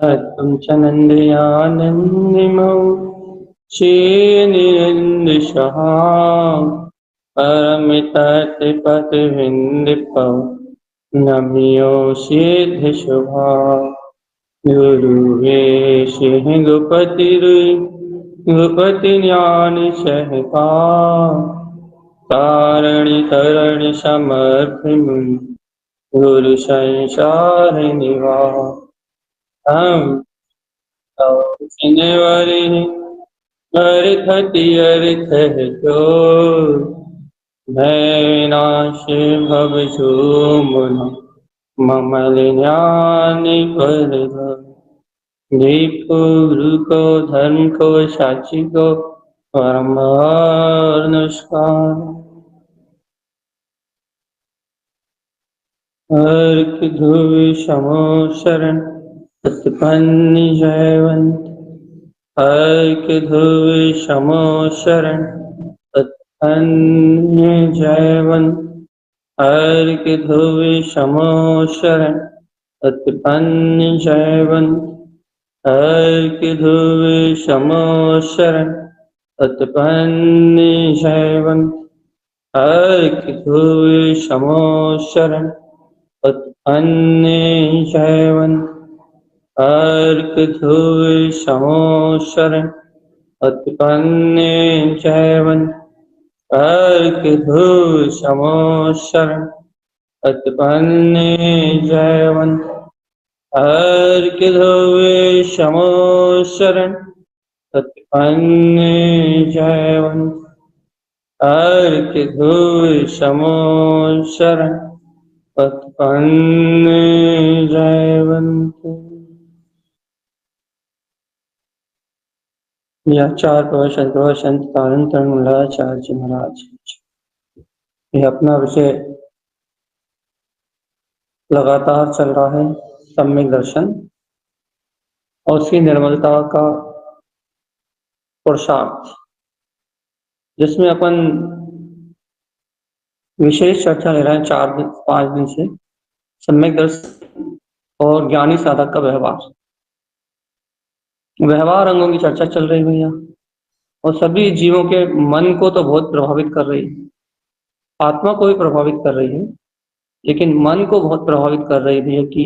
अद्भुतं च नन्द्यानन्दिमौ श्रीनिरन्दशः परमितत्पतिविन्दपौ नम्यो सिद्धशुभा गुरुवेश गुपति ज्ञान सहका तारणि तरणि समर्थ गुरु संसार निवा हम वरि अर्थ है जो भैनाश भव शोमन ममल ज्ञान पर दीप गुरु को धर्म को साक्षी को परम नमस्कार। अर्क ध्रुव समो शरण उत्पन्न जयवंत अर्क ध्रुव समो शरण उत्पन्न जयवंत अर्क ध्रुव समो शरण उत्पन्न जयवंत अर्क ध्रुव समो शरण उत्पन्न जयवंत अर्क ध्रुव समो शरण उत्पन्न जयवंत अर्क ध्रुव समो शरण उत्पन्न जयवंत अर्क ध्रुव समो शरण उत्पन्न जयवंत अर्क ध्रुव समो शरण उत्पन्न जयवंत अर्क ध्रुव समो शरण उत्पन्न जयवंत। यह 4 प्रवचन तारंतरण मूलाचार्य महाराज। यह अपना विषय लगातार चल रहा है सम्यक दर्शन और उसकी निर्मलता का पुरुषार्थ, जिसमें अपन विशेष चर्चा ले रहे हैं 4-5 दिन से सम्यक दर्शन और ज्ञानी साधक का व्यवहार अंगों की चर्चा चल रही भैया, और सभी जीवों के मन को तो बहुत प्रभावित कर रही है, आत्मा को भी प्रभावित कर रही है, लेकिन मन को बहुत प्रभावित कर रही है कि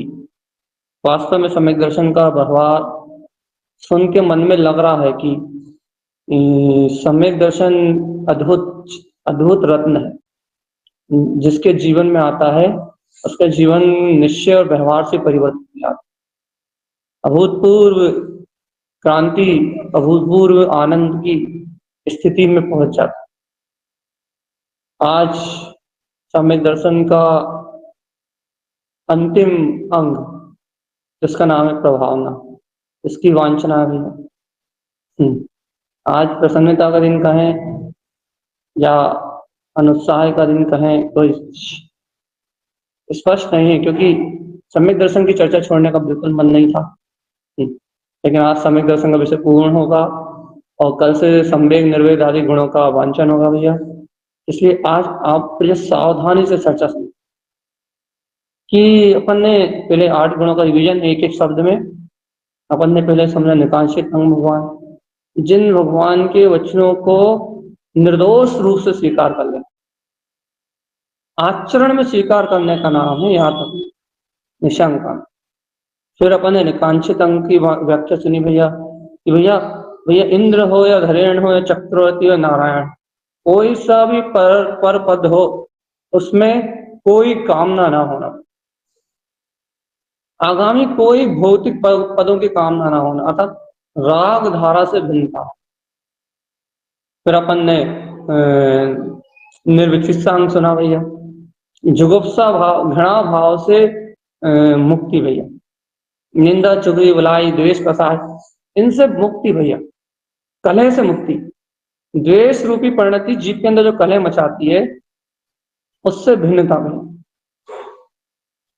वास्तव में सम्यक दर्शन का व्यवहार सुन के मन में लग रहा है कि सम्यक दर्शन अद्भुत रत्न है। जिसके जीवन में आता है उसका जीवन निश्चय और व्यवहार से परिवर्तित हो जाता है। अभूतपूर्व क्रांति, अभूतपूर्व आनंद की स्थिति में पहुंच जाता है। आज सम्यक दर्शन का अंतिम अंग, जिसका नाम है प्रभावना, इसकी वांछना भी है। आज प्रसन्नता का दिन कहें या अनुत्साह का दिन कहें तो स्पष्ट नहीं है, क्योंकि सम्यक दर्शन की चर्चा छोड़ने का बिल्कुल मन नहीं था। लेकिन आज सम्यक दर्शन का विषय पूर्ण होगा और कल से संवेग निर्वेद आदि गुणों का वांछन होगा भैया। इसलिए आज आप सावधानी से चर्चा सुनिए कि अपन ने पहले 8 गुणों का रिवीजन एक शब्द में अपन ने पहले समझा निकांक्षित अंग भगवान, जिन भगवान के वचनों को निर्दोष रूप से स्वीकार कर ले, आचरण में स्वीकार करने का नाम है यहाँ तक निशंका। फिर अपन ने निकांक्षित अंग की व्याख्या सुनी भैया कि भैया इंद्र हो या धरेण हो या चक्रवर्ती या नारायण, कोई सा भी पर पद हो उसमें कोई कामना ना होना, आगामी कोई भौतिक पदों की कामना ना होना, अर्थात राग धारा से भिन्नता। फिर अपन ने निर्विचित्सा अंग सुना भैया, जुगुप्सा भाव, घृणा भाव से मुक्ति भैया, निंदा चुगली बुलाई द्वेष प्रसाद, इनसे मुक्ति भैया, कलह से मुक्ति। द्वेष रूपी परिणति जीव के अंदर जो कलह मचाती है उससे भिन्नता भैया,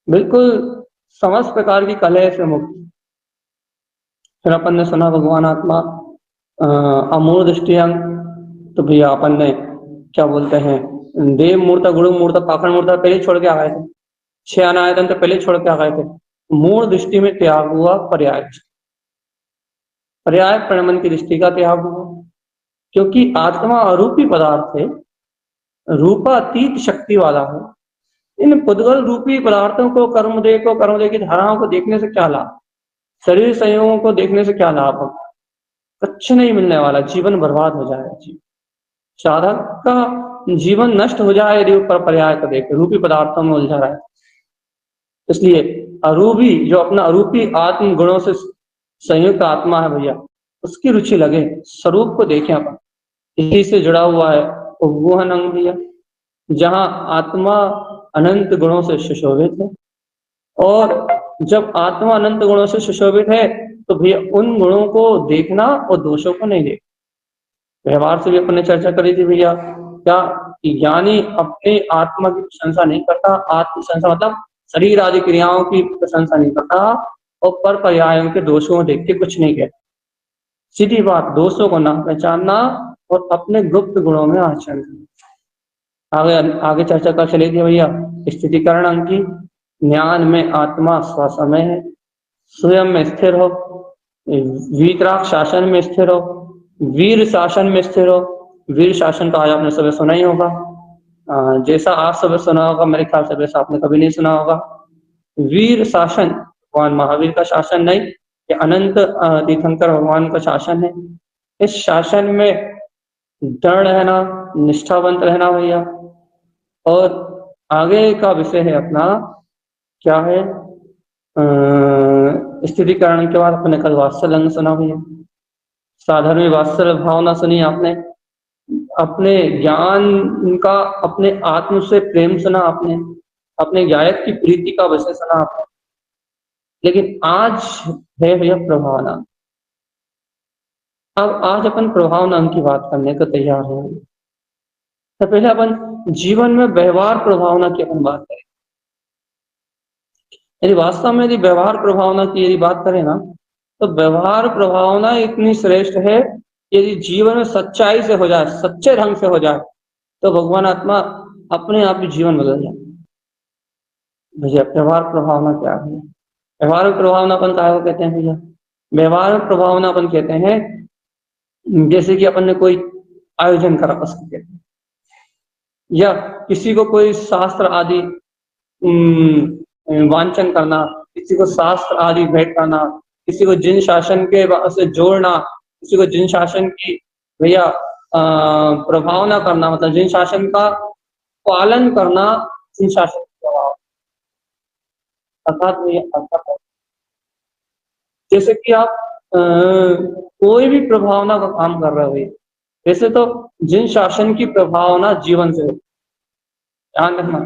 बिल्कुल समस्त प्रकार की कलह से मुक्ति। फिर अपन ने सुना भगवान आत्मा अमूल दृष्टि अंग, तो भैया अपन ने क्या बोलते हैं देव मूर्ता गुरु मूर्ता पाखंड मूर्ता पहले छोड़ के आ गए थे, 6 अनायतन तो पहले छोड़ के आ गए थे। मूल दृष्टि में त्याग हुआ पर्याय, पर्याय प्रणमन की दृष्टि का त्याग हुआ, क्योंकि आत्मा अरूपी पदार्थ है, रूपातीत शक्ति वाला है। इन पुद्गल रूपी पदार्थों को, कर्म दे की धाराओं को देखने से क्या लाभ, शरीर संयोगों को देखने से क्या लाभ होगा? कुछ नहीं मिलने वाला, जीवन बर्बाद हो जाएगा। जी, साधक का जीवन नष्ट हो जाए यदि ऊपर पर्याय को देखे, रूपी पदार्थों में उलझा रहा है। इसलिए अरूपी, जो अपना अरूपी आत्म गुणों से संयुक्त आत्मा है भैया, उसकी रुचि लगे, स्वरूप को देखें अपन, इसी से जुड़ा हुआ है उपगुहन अंग भैया, जहां आत्मा अनंत गुणों से सुशोभित है। और जब आत्मा अनंत गुणों से सुशोभित है तो भैया उन गुणों को देखना और दोषों को नहीं देखना। व्यवहार से भी अपन ने चर्चा करी थी भैया, क्या ज्ञानी अपनी आत्मा की प्रशंसा नहीं करता, आत्म प्रशंसा मतलब शरीर आदि क्रियाओं की प्रशंसा नहीं करता, और पर पर्यायों के दोषों को देख के कुछ नहीं कहता। सीधी बात, दोषों को ना पहचानना और अपने गुप्त गुणों में आचरण करना। आगे आगे चर्चा कर चली थी भैया, स्थितिकरण अंग की। ज्ञान में आत्मा स्वसमय है, स्वयं में स्थिर हो, वीतराग शासन में स्थिर हो, वीर शासन में स्थिर हो। वीर शासन का आज आपने सब सुना ही होगा, जैसा आज सब सुना होगा मेरे ख्याल से वैसा आपने कभी नहीं सुना होगा। वीर शासन भगवान महावीर का शासन नहीं, ये अनंत तीर्थंकर भगवान का शासन है। इस शासन में दृढ़ रहना, निष्ठावंत रहना भैया। और आगे का विषय है अपना, क्या है, स्थितिकरण के बाद अपने कल वात्सल्य अंग सुना भैया, साधन में वात्सल्य भावना सुनी आपने, अपने ज्ञान का, अपने आत्म से प्रेम सुना आपने, अपने गायक की प्रीति का विषय सुना आपने। लेकिन आज है भैया प्रभावना। अब आज अपन प्रभावना अंग की बात करने को तैयार हैं। तो पहले अपन जीवन में व्यवहार प्रभावना की अपन बात करें। यदि वास्तव में यदि व्यवहार प्रभावना की यदि बात करें ना, तो व्यवहार प्रभावना इतनी श्रेष्ठ है, यदि जीवन में सच्चाई से हो जाए, सच्चे ढंग से हो जाए, तो भगवान आत्मा अपने आप ही जीवन बदल जाए। भैया व्यवहार प्रभावना क्या है? व्यवहार प्रभावना अपन क्या कहते हैं भैया? व्यवहार प्रभावना अपन कहते हैं जैसे कि अपन ने कोई आयोजन करा, उसको कहते हैं, या किसी को कोई शास्त्र आदि वांचन करना, किसी को शास्त्र आदि भेंट करना, किसी को जिन शासन के से जोड़ना, किसी को जिन शासन की भैया प्रभावना करना, मतलब जिन शासन का पालन करना, जिन शासन का प्रभाव, अर्थात भैया जैसे कि आप कोई भी प्रभावना का काम कर रहे हो, वैसे तो जिन शासन की प्रभावना जीवन से, ध्यान रखना,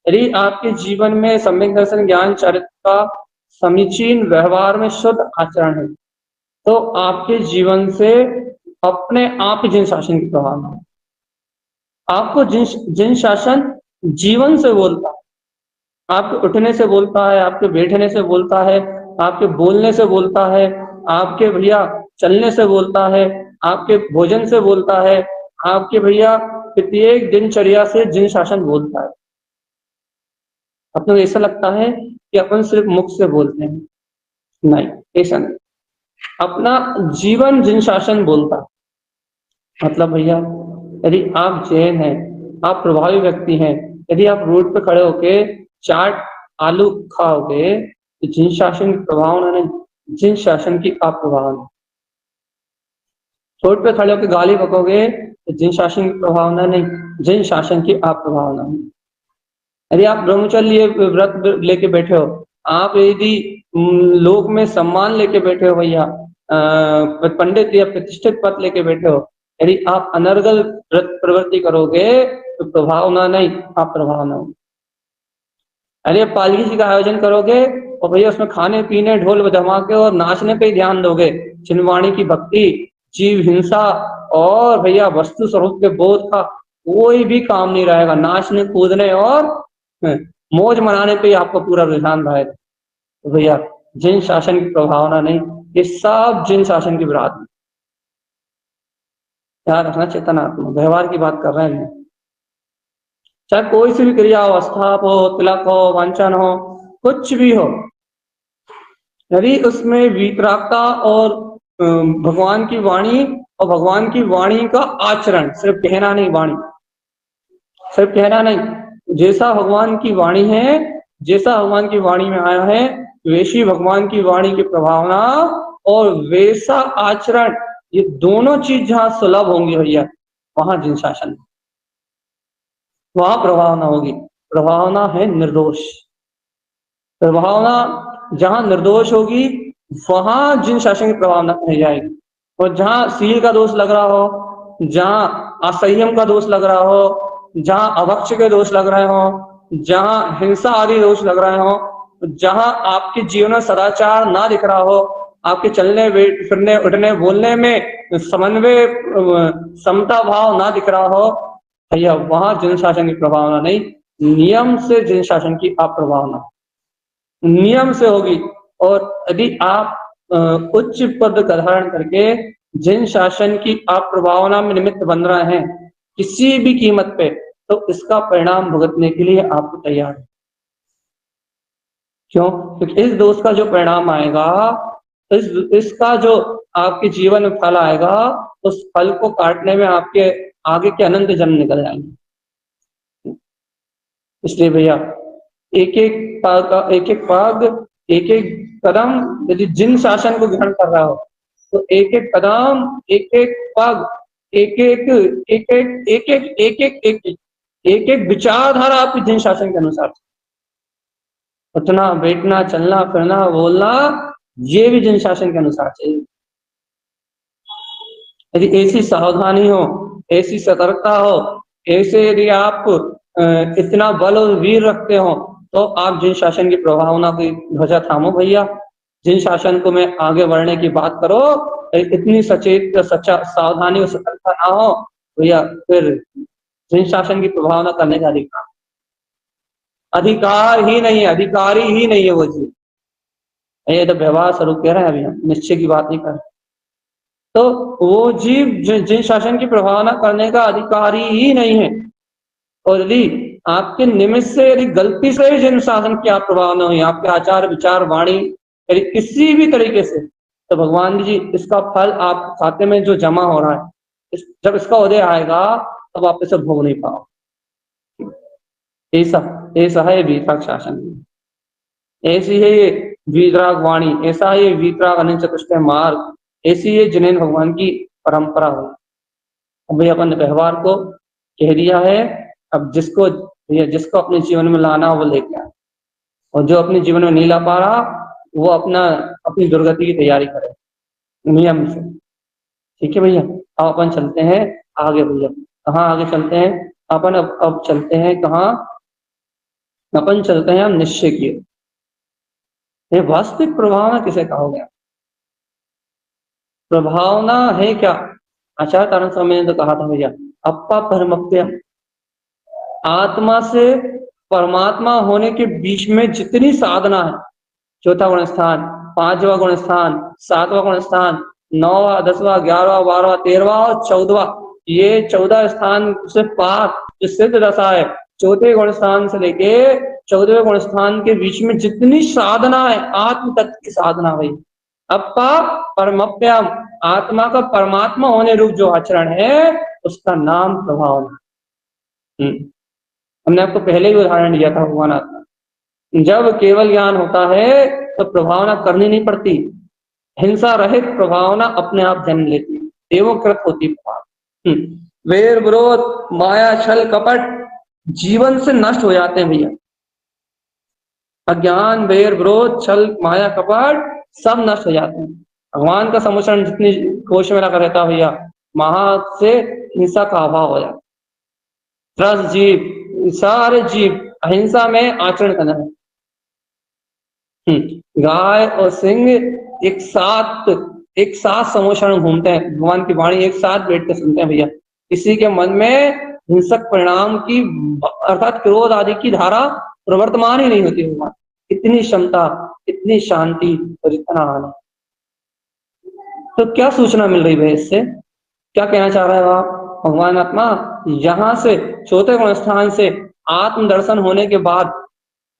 यदि आपके जीवन में सम्यक दर्शन ज्ञान चरित्र का समीचीन व्यवहार में शुद्ध आचरण है, तो आपके जीवन से अपने आप ही जिन शासन की प्रभावना है। आपको जिन शासन जीवन से बोलता है, आपके उठने से बोलता है, आपके बैठने से बोलता है, आपके बोलने से बोलता है, आपके भैया चलने से बोलता है, आपके भोजन से बोलता है, आपके भैया प्रत्येक दिनचर्या से जिन शासन बोलता है। अपने ऐसा लगता है कि अपन सिर्फ मुख से बोलते हैं, नहीं, ऐसा नहीं। अपना जीवन जिन शासन बोलता है। मतलब भैया यदि आप जैन हैं, आप प्रभावी व्यक्ति हैं, यदि आप रोड पे खड़े होके चाट आलू खाओगे, तो जिन शासन की प्रभावना नहीं, जिन शासन की आप प्रभावना। रोड पे खड़े होकर गाली बकोगे, तो जिन शासन की प्रभावना नहीं, जिन शासन की आप प्रभावना। यदि आप ब्रह्मचर्य व्रत लेके बैठे हो, आप यदि लोक में सम्मान लेके बैठे हो भैया, पंडित या प्रतिष्ठित पद लेके बैठे हो, यदि आप अनर्गल व्रत प्रवृत्ति करोगे तो प्रभावना नहीं, आप प्रभावना हो। अरे आप पालकी जी का आयोजन करोगे और भैया उसमें खाने पीने ढोल धमाके और नाचने पे ही ध्यान दोगे, चिन्हवाणी की भक्ति, जीव हिंसा और भैया वस्तु स्वरूप के बोध का कोई भी काम नहीं रहेगा। नाचने कूदने और मौज मनाने पे ही आपको पूरा रुझान रहेगा। तो भैया जिन शासन की प्रभावना नहीं, ये सब जिन शासन की विराट में। याद रखना, चेतनात्मक व्यवहार की बात कर रहे हैं। चाहे कोई सी भी क्रिया हो, अस्थाप हो, तिलक हो, वांछन हो, कुछ भी हो, यदि उसमें वीतरागता और भगवान की वाणी और भगवान की वाणी का आचरण, सिर्फ कहना नहीं, वाणी सिर्फ कहना नहीं, जैसा भगवान की वाणी है, जैसा भगवान की वाणी में आया है, वैसी भगवान की वाणी की प्रभावना और वैसा आचरण, ये दोनों चीज जहां सुलभ होंगी भैया, वहां जिन शासन, वहां प्रभावना होगी। प्रभावना है निर्दोष, प्रभावना जहां निर्दोष होगी वहां जिन शासन की प्रभावना कही जाएगी। और जहां सील का दोष लग रहा हो, जहां असंयम का दोष लग रहा हो, जहां अभक्ष के दोष लग रहे हो, जहां हिंसा आदि दोष लग रहे हो, जहां आपके जीवन में सदाचार ना दिख रहा हो, आपके चलने फिरने उठने बोलने में समन्वय समता भाव ना दिख रहा हो, भैया वहां जन शासन की प्रभावना नहीं, नियम से जन शासन की अप्रभावना, नियम से होगी। और यदि आप उच्च पद का धारण करके जिन शासन की आप प्रभावना में निमित्त बन रहे हैं किसी भी कीमत पे, तो इसका परिणाम भुगतने के लिए आपको तैयार है। क्यों? क्योंकि इस दोष का जो परिणाम आएगा, इसका जो आपके जीवन में फल आएगा, उस फल को काटने में आपके आगे के अनंत जन्म निकल जाएंगे। इसलिए भैया एक एक पाग, एक एक पाग, एक एक कदम यदि जिन शासन को ग्रहण कर रहा हो, तो एक एक कदम, एक एक पग, एक एक एक एक एक एक एक एक एक एक एक विचारधारा आपकी जिन शासन के अनुसार, उठना बैठना चलना फिरना बोलना, ये भी जिन शासन के अनुसार चाहिए। यदि ऐसी सावधानी हो, ऐसी सतर्कता हो, ऐसे यदि आप इतना बल और वीर रखते हो, तो आप जिन शासन की प्रभावना की ध्वजा थामो भैया। जिन शासन को मैं आगे बढ़ने की बात करो, इतनी सचेत सच्चा सावधानी और सतर्कता ना हो भैया, फिर जिन शासन की प्रभावना करने का अधिकार ही नहीं है, अधिकारी ही नहीं है वो जीव। ये तो व्यवहार स्वरूप कह रहे हैं अभी, हम निश्चय की बात नहीं कर रहे। तो वो जीव जिन शासन की प्रभावना करने का अधिकारी ही नहीं है। और यदि आपके निमित्त से यदि गलती से जिन शासन की आप प्रभावना हुई, आपके आचार विचार वाणी यदि किसी भी तरीके से, तो भगवान जी इसका फल आप खाते में जो जमा हो रहा है, जब इसका उदय आएगा तब आप इसे भोग नहीं पाओ। ऐसा ऐसा है वीतराग शासन, ऐसी है ये वीतराग वाणी, ऐसा है ये वीतराग अनंत चतुष्टय मार्ग, ऐसी है जिनेन्द्र भगवान की परंपरा हो। अब भाई अपन ने व्यवहार को कह दिया है, अब जिसको अपने जीवन में लाना हो वो लेके आए, और जो अपने जीवन में नहीं ला पा रहा वो अपनी दुर्गति की तैयारी करे नियम से। ठीक है भैया, अब अपन चलते हैं आगे भैया। कहाँ आगे चलते हैं अपन? अब चलते हैं कहाँ? अपन चलते हैं हम निश्चय की। ये वास्तविक प्रभावना किसे कहोगे? प्रभावना है क्या? आचार्य तारण स्वामी ने तो कहा था भैया, अप्पा परमप्यम, आत्मा से परमात्मा होने के बीच में जितनी साधना है, चौथा गुण स्थान, पांचवा गुण स्थान, सातवां गुण स्थान, 9वां 10वां 11वां 12वां 13वां और 14वां, ये 14 स्थान से पार जो सिद्ध दशा है, चौथे गुण स्थान से लेके 14वें गुण स्थान के बीच में जितनी साधना है, आत्म तत्व की साधना भाई, अप्पा परमप्यम, आत्मा का परमात्मा होने रूप जो आचरण है उसका नाम प्रभावना। हमने आपको पहले ही उदाहरण दिया था भगवान आत्मा, जब केवल ज्ञान होता है तो प्रभावना करनी नहीं पड़ती, हिंसा रहित प्रभावना अपने आप जन्म लेती है, देवोकृत होती प्रभाव। वैर विरोध माया छल कपट जीवन से नष्ट हो जाते हैं भैया। अज्ञान वैर विरोध छल माया कपट सब नष्ट हो जाते हैं। भगवान का समुचरण जितनी कोश में लगा रहता भैया, महा से हिंसा का अभाव हो जाता। त्रस जीव, सारे जीव अहिंसा में आचरण करना है। गाय और सिंह एक साथ समोषण घूमते हैं, भगवान की वाणी एक साथ बैठ कर सुनते हैं भैया। किसी के मन में हिंसक परिणाम की अर्थात क्रोध आदि की धारा प्रवर्तमान ही नहीं होती। भगवान इतनी क्षमता, इतनी शांति और इतना आनंद। तो क्या सूचना मिल रही है इससे? क्या कहना चाह रहा है आप? भगवान आत्मा यहाँ से चौथे गुण स्थान से आत्म दर्शन होने के बाद,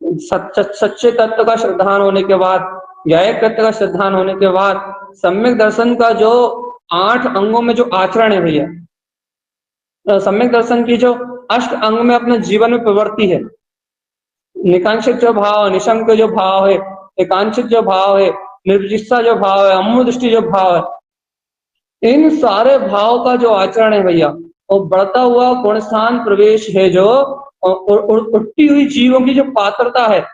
सच्चे तत्व का श्रद्धान होने के बाद ज्ञायक कृत्य का श्रद्धान होने के बाद सम्यक दर्शन का जो 8 अंगों में जो आचरण है भैया, सम्यक दर्शन की जो अष्ट अंग में अपने जीवन में प्रवृत्ति है, निकांक्षित जो भाव, निशंक जो भाव है, एकांक्षित जो भाव है, निर्जिस्सा जो भाव है, अम्म दृष्टि जो भाव है, इन सारे भाव का जो आचरण है भैया, वो बढ़ता हुआ गुणस्थान प्रवेश है, जो उठती हुई जीवों की जो पात्रता है,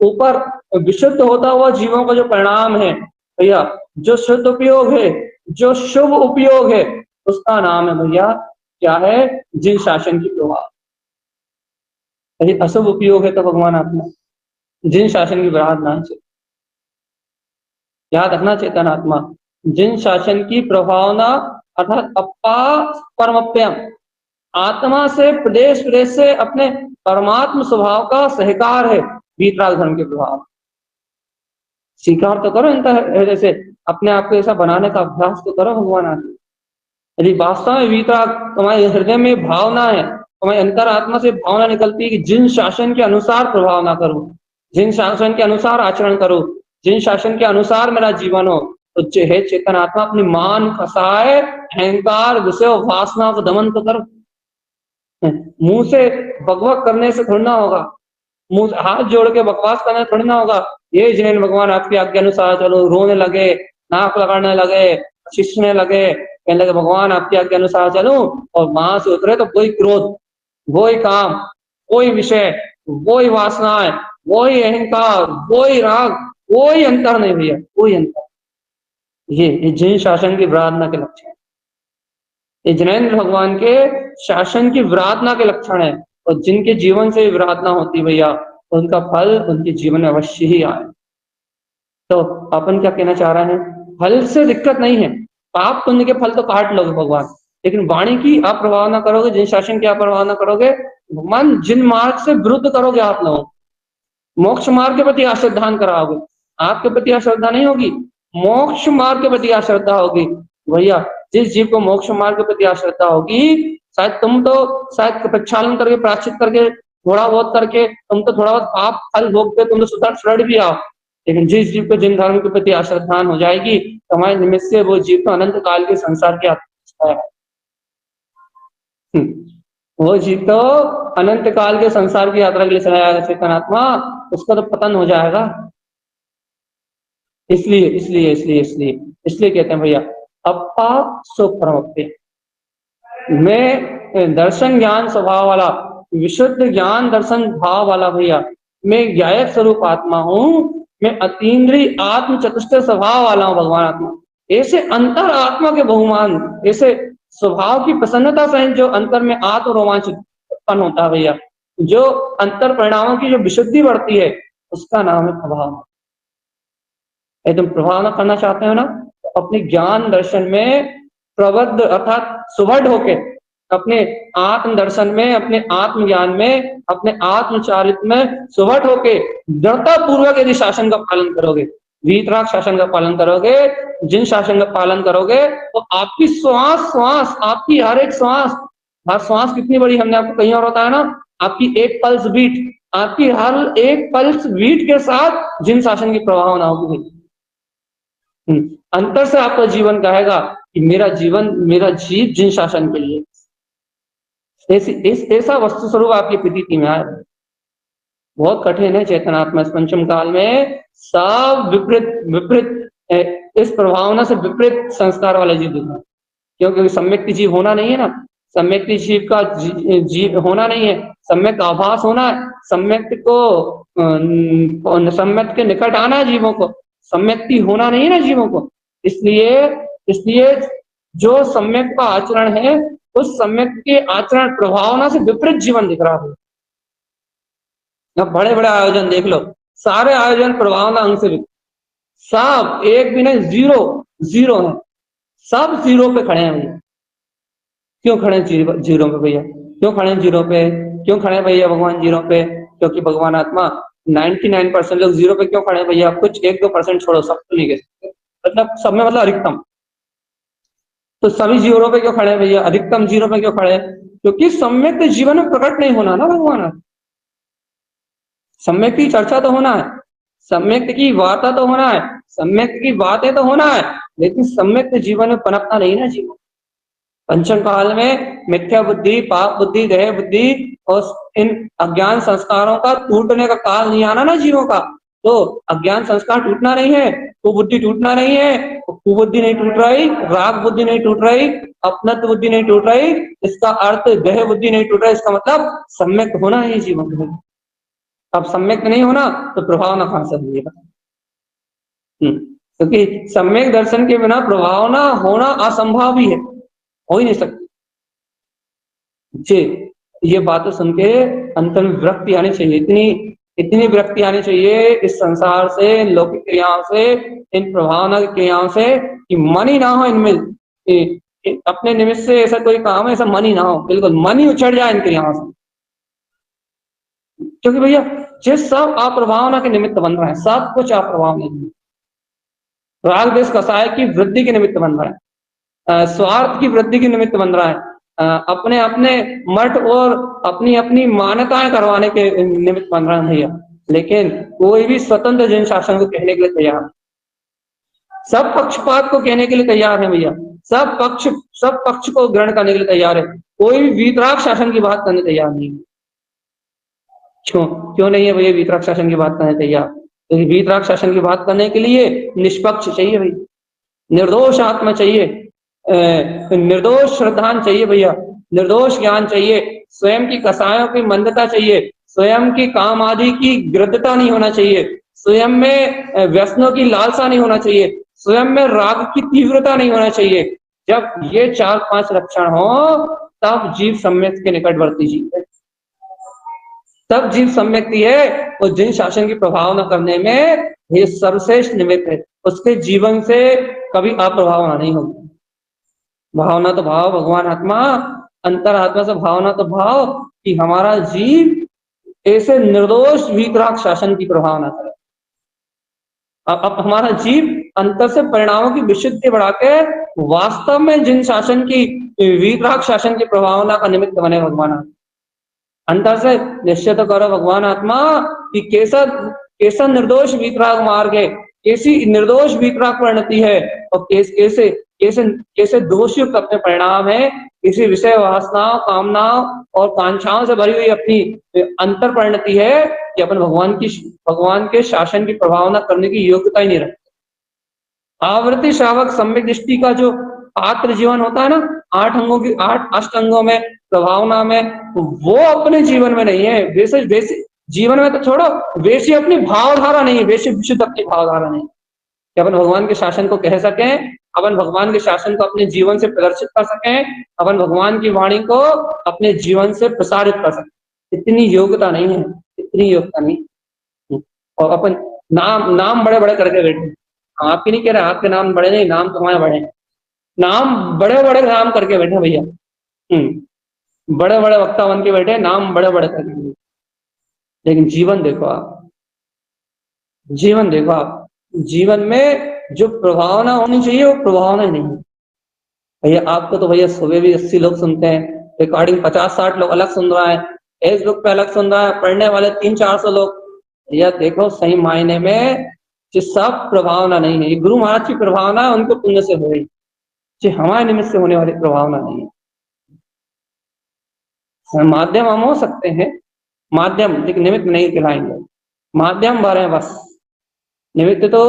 ऊपर विशुद्ध होता हुआ जीवों का जो परिणाम है भैया, जो शुद्ध उपयोग है, जो शुभ उपयोग है, उसका नाम है भैया क्या है? जिन शासन की प्रभाव। यदि अशुभ उपयोग है तो भगवान आत्मा जिन शासन की आराधना है। याद रखना चेतनात्मा, जिन शासन की प्रभावना अर्थात अपा परमप्यम, आत्मा से प्रदेश प्रदेश से अपने परमात्म स्वभाव का सहकार है वीतराग धर्म के प्रभाव। स्वीकार तो करो इनका हृदय से, अपने आप को ऐसा बनाने का अभ्यास तो करो भगवान आत्मा। यदि वास्तव में वीतराग तुम्हारे हृदय में भावना है, तुम्हारी अंतरात्मा से भावना निकलती है कि जिन शासन के अनुसार प्रभाव ना करूं, जिन शासन के अनुसार आचरण करूं, जिन शासन के अनुसार मेरा जीवन हो, तो हे चेतन आत्मा अपनी मान खसाए, अहंकार विषय वासना को दमन तो करो। मुंह से बकबक करने से थोड़ी ना होगा, मुंह हाथ जोड़ के बकवास करने थोड़ी ना होगा। ये जैन भगवान आपकी आज्ञा अनुसार चलो, रोने लगे, नाक लगाने लगे, छिछने लगे, कहने लगे भगवान आपकी आज्ञा अनुसार चलूं, और वहां से उतरे तो कोई क्रोध, वही काम, वही विषय, वही वासनाएं, वही अहंकार, वही राग, कोई अंतर नहीं भैया, कोई अंतर। ये जैन शासन की विराधना के लक्षण है, ये जैनेन्द्र भगवान के शासन की विराधना के लक्षण है। और जिनके जीवन से विराधना होती भैया, उनका फल उनके जीवन में अवश्य ही आए। तो अपन क्या कहना चाह रहे हैं? फल से दिक्कत नहीं है, पाप पुण्य के फल तो काट लोगे भगवान, लेकिन वाणी की आप प्रभाव ना करोगे, जिन शासन की आप प्रभाव ना करोगे, भगवान जिन मार्ग से विरुद्ध करोगे आप लोग, मोक्ष मार्ग के प्रति अश्रद्धान कराओगे, आपके प्रति अश्रद्धा नहीं होगी, मोक्ष मार्ग के प्रति अश्रद्धा होगी भैया। जिस जीव को मोक्ष मार्ग के प्रति अश्रद्धा होगी, शायद तुम तो शायद प्रक्षालन करके, प्राश्चित करके, थोड़ा बहुत करके तुम तो थोड़ा बहुत पाप फल भोग के तुम तो सुधर भी आओ, लेकिन जिस जीव को जिन धर्म के प्रति अश्रद्धान हो जाएगी, हमारे निमित्त से वो जीव तो अनंत काल के संसार की यात्रा है। वो जीव तो अनंत काल के संसार की यात्रा के लिए चला जाएगा चेतनात्मा, उसका तो पतन हो जाएगा। इसलिए इसलिए इसलिए इसलिए इसलिए कहते हैं भैया अपा सुप्रमप्य, मैं दर्शन ज्ञान स्वभाव वाला, विशुद्ध ज्ञान दर्शन भाव वाला भैया, मैं ज्ञायक स्वरूप आत्मा हूं, मैं अतीन्द्रिय आत्म चतुष्ट स्वभाव वाला हूं भगवान आत्मा। ऐसे अंतर आत्मा के बहुमान, ऐसे स्वभाव की प्रसन्नता सहित जो अंतर में आत्म रोमांच उत्पन्न होता है भैया, जो अंतर परिणामों की जो विशुद्धि बढ़ती है, उसका नाम है प्रभाव। तुम प्रभाव ना करना चाहते हो ना, तो अपने ज्ञान दर्शन में प्रबद्ध अर्थात सुबढ़ होके, अपने आत्म दर्शन में, अपने आत्म ज्ञान में, अपने आत्मचारित्र में सुबढ़ होके दृढ़ता पूर्वक यदि शासन का पालन करोगे, वीतराग शासन का पालन करोगे, जिन शासन का पालन करोगे, तो आपकी श्वास श्वास, आपकी हर एक श्वास, हर श्वास कितनी बड़ी हमने आपको कहीं और बताया ना, आपकी एक पल्स बीट, आपकी हर एक पल्स बीट के साथ जिन शासन की प्रभावना होगी। अंतर से आपका जीवन कहेगा कि मेरा जीवन, मेरा जीव जिन शासन के लिए, ऐसा वस्तु स्वरूप आपकी प्रतीति में आए। बहुत कठिन है चेतनात्मा इस पंचम काल में, सब विपरीत विपरीत इस प्रभावना से विपरीत संस्कार वाले जीव दिखा, क्योंकि सम्यक जीव होना नहीं है ना, सम्यक जीव का जीव होना नहीं है, सम्यक का आभास होना है, सम्यक को सम्यक के निकट आना है जीवों को, सम्यक्ति होना नहीं है ना जीवों को। इसलिए जो सम्यक का आचरण है, उस सम्यक के आचरण प्रभावना से विपरीत जीवन दिख रहा है। अब बड़े बड़े आयोजन देख लो, सारे आयोजन प्रभावना अंग से सब एक भी नहीं, जीरो है, सब जीरो पे खड़े हैं भैया। क्यों खड़े हैं जीरो पे भैया? क्यों खड़े हैं जीरो पे? क्यों खड़े हैं भैया भगवान जीरो पे? क्योंकि भगवान आत्मा 99% लोग जीरो पे क्यों खड़े हैं भैया? कुछ 1-2% छोड़ो, सब तो नहीं कह सकते, मतलब सब में, मतलब अधिकतम, तो सभी जीरो पे क्यों खड़े हैं भैया? अधिकतम जीरो पे क्यों खड़े हैं? क्योंकि सम्यक जीवन में प्रकट नहीं होना ना भगवान। सम्यक की चर्चा तो होना है, सम्यक की वार्ता तो होना है, सम्यक की बातें तो होना है, लेकिन सम्यक जीवन में पनपना नहीं ना जीवन। पंचम काल में मिथ्या बुद्धि, पाप बुद्धि, देह बुद्धि और इन अज्ञान संस्कारों का टूटने का काल नहीं आना ना जीवों का। तो अज्ञान संस्कार टूटना नहीं है, कुबुद्धि टूटना नहीं है, कुबुद्धि नहीं टूट रही, राग बुद्धि नहीं टूट रही, अपनत्व बुद्धि नहीं टूट रही, इसका अर्थ देह बुद्धि नहीं टूट रही, इसका मतलब सम्यक होना है जीवन में। अब सम्यक नहीं होना तो प्रभावना कहां से होगी? क्योंकि सम्यक दर्शन के बिना प्रभावना होना असंभव ही है, हो ही नहीं सकती। जी, ये बातें सुन के अंतर में विरक्ति आनी चाहिए, इतनी इतनी विरक्ति आनी चाहिए इस संसार से, लौकिक क्रियाओं से, इन प्रभावना क्रियाओं से, कि मन ही ना हो इनमें। अपने निमित्त से ऐसा कोई काम है, ऐसा मन ही ना हो, बिल्कुल मन ही उछड़ जाए इन क्रियाओं से। क्योंकि भैया ये सब अप्रभावना के निमित्त बन रहा है, सब कुछ अप्रभावना के निमित्त। राग द्वेष कसाय की वृद्धि के निमित्त बन रहा है, स्वार्थ की वृद्धि के निमित्त बन रहा है, अपने अपने मठ और अपनी अपनी मान्यताएं करवाने के निमित्त बन रहा है भैया। लेकिन कोई भी स्वतंत्र जन शासन को कहने के लिए तैयार, सब पक्षपात को कहने के लिए तैयार है भैया, सब पक्ष को ग्रहण करने के लिए तैयार है, कोई भी वीतराग शासन की बात करने तैयार नहीं है। क्यों नहीं है भैया वीतराग शासन की बात करने तैयार? क्योंकि वीतराग शासन की बात करने के लिए निष्पक्ष चाहिए भाई, निर्दोष आत्मा चाहिए, निर्दोष श्रद्धान चाहिए भैया, निर्दोष ज्ञान चाहिए, स्वयं की कसायों की मंदता चाहिए, स्वयं की काम आदि की गृद्धता नहीं होना चाहिए, स्वयं में व्यसनों की लालसा नहीं होना चाहिए, स्वयं में राग की तीव्रता नहीं होना चाहिए। जब ये 4-5 लक्षण हो तब जीव सम्यक के निकटवर्ती जीव है, तब जीव सम्यक है। और जिन शासन की प्रभावना करने में ये सर्वश्रेष्ठ निमित्त है, उसके जीवन से कभी अप्रभावना नहीं होगी। भावना तो भाव भगवान आत्मा, अंतरात्मा से भावना तो भाव, कि हमारा जीव ऐसे निर्दोष वीतराग शासन की प्रभावना करे। अब हमारा जीव अंतर से परिणामों की विशुद्धि बढ़ा के वास्तव में जिन शासन की, वीतराग शासन की प्रभावना का निमित्त बने भगवान आत्मा। अंतर से निश्चय तो करो भगवान आत्मा कि कैसा निर्दोष वीतराग मार्ग है, कैसी निर्दोष वीतराग परिणति है, और कैसे कैसे कैसे दोषयुक्त अपने परिणाम है, किसी विषय वासनाओं, कामनाओं और कांक्षाओं से भरी हुई अपनी अंतर परिणति है कि अपन भगवान के शासन की प्रभावना करने की योग्यता ही नहीं रखते। आवृत्ति श्रावक सम्यक दृष्टि का जो पात्र जीवन होता है ना, 8 अष्टांगों में, प्रभावना में, वो अपने जीवन में नहीं है। वैसे जीवन में तो छोड़ो, वैसी अपनी भावधारा नहीं है, वैसी विशुद्ध अपनी भावधारा नहीं कि अपन भगवान के शासन को कह सकें, अपन भगवान के शासन को अपने जीवन से प्रदर्शित कर सकें, अपन भगवान की वाणी को अपने जीवन से प्रसारित कर सकें। इतनी योग्यता नहीं है, इतनी योग्यता नहीं। और अपन नाम बड़े बड़े करके बैठे, आपकी नहीं कह रहे, आपके नाम बड़े नहीं, नाम तुम्हारे बड़े, नाम बड़े बड़े नाम करके बैठे भैया, बड़े बड़े वक्ता बन के बैठे, नाम बड़े बड़े करके बैठे। लेकिन जीवन देखो आप, जीवन देखो आप, जीवन में जो प्रभावना होनी चाहिए वो प्रभावना ही नहीं है भैया। आपको तो भैया सुबह भी 80 लोग सुनते हैं, रिकॉर्डिंग 50-60 लोग अलग सुन रहा है, फेसबुक पे अलग सुन रहा है, पढ़ने वाले 300-400 लोग। भैया देखो सही मायने में जो सब प्रभावना नहीं है, गुरु महाराज की प्रभावना है, उनको पुण्य से हुई, जो हमारे निमित्त से होने वाली प्रभावना नहीं है। माध्यम हम हो सकते हैं, माध्यम, लेकिन निमित्त नहीं कहलाएंगे, माध्यम भर है बस। निमित्त तो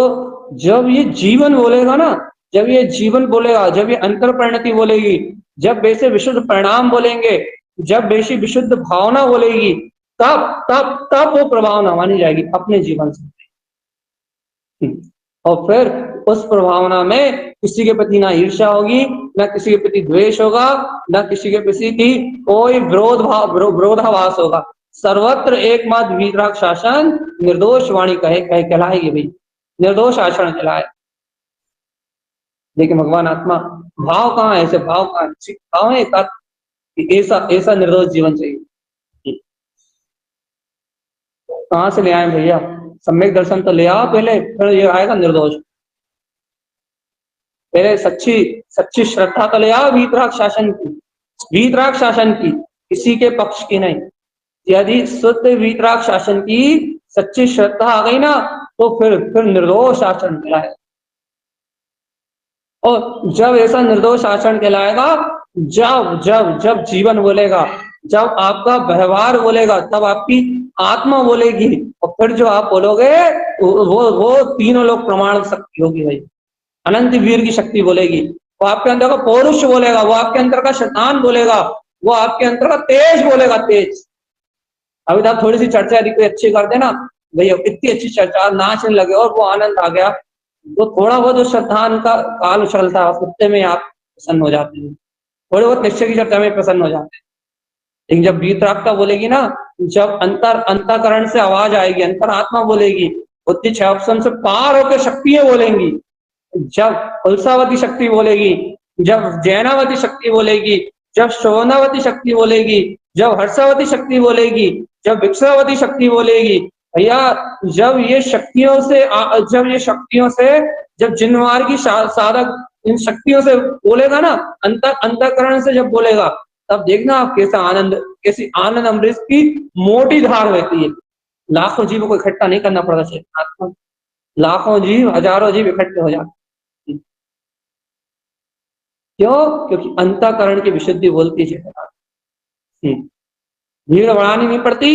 जब ये जीवन बोलेगा ना, जब ये जीवन बोलेगा, जब ये अंतर परिणति बोलेगी, जब वैसे विशुद्ध परिणाम बोलेंगे, जब वैसी विशुद्ध भावना बोलेगी, तब तब तब वो प्रभावना मानी जाएगी अपने जीवन से। और फिर उस प्रभावना में किसी के प्रति ना ईर्ष्या होगी, ना किसी के प्रति द्वेष होगा, ना किसी के प्रति की कोई विरोधाभास होगा। सर्वत्र एकमात्र वीतराग शासन निर्दोष वाणी कहलाएगी भाई, निर्दोष आचरण कहलाए। लेकिन भगवान आत्मा भाव कहाँ है, ऐसे भाव कहाँ है, भाव है ऐसा निर्दोष जीवन चाहिए। कहाँ से ले आए भैया? सम्यक दर्शन तो ले आओ पहले, फिर ये आएगा निर्दोष। पहले सच्ची श्रद्धा तो ले आओ वीतराग शासन की, वीतराग शासन की, किसी के पक्ष की नहीं। यदि शुद्ध वीतराग शासन की सच्ची श्रद्धा आ गई ना, तो फिर निर्दोष आचरण कहलाएगा। और जब ऐसा निर्दोष आचरण कहलाएगा, जब जब जब जीवन बोलेगा, जब आपका व्यवहार बोलेगा, तब आपकी आत्मा बोलेगी। और फिर जो आप बोलोगे वो तीनों लोग प्रमाण शक्ति होगी भाई। अनंत वीर की शक्ति बोलेगी, वो आपके अंदर का पौरुष बोलेगा, वो आपके अंदर का शैतान बोलेगा, वो आपके अंदर का तेज बोलेगा, तेज। अभी तो आप थोड़ी सी चर्चा यदि कोई अच्छी कर देना भैया, इतनी अच्छी चर्चा, नाचने लगे और वो आनंद आ गया, तो थोड़ा बहुत जो शैतान का काल उछलता है उससे में आप प्रसन्न हो जाते हैं, थोड़े बहुत निश्चय की चर्चा में प्रसन्न हो जाते हैं। लेकिन जब वीतरागता बोलेगी ना, जब अंतःकरण से आवाज आएगी, अंतरात्मा बोलेगी, बुद्धि छह ऑप्शन से पार होकर शक्तियां बोलेंगी, जब उल्सावती शक्ति बोलेगी, जब जैनावती शक्ति बोलेगी, जब शोनावती शक्ति बोलेगी, जब हर्षावती शक्ति बोलेगी, जब विक्षावती शक्ति बोलेगी, भैया जब ये शक्तियों से जब जिनवार की साधक इन शक्तियों से बोलेगा ना, अंतःकरण से जब बोलेगा, तब देखना आप कैसी आनंद अमृत की मोटी धार बहती है। लाखों जीवों को इकट्ठा नहीं करना पड़ता चेतनात्मा, लाखों जीव हजारों जीव इकट्ठे हो जाते। क्यों? क्योंकि अंतःकरण की विशुद्धि बोलती है। भीड़ बढ़ानी नहीं पड़ती,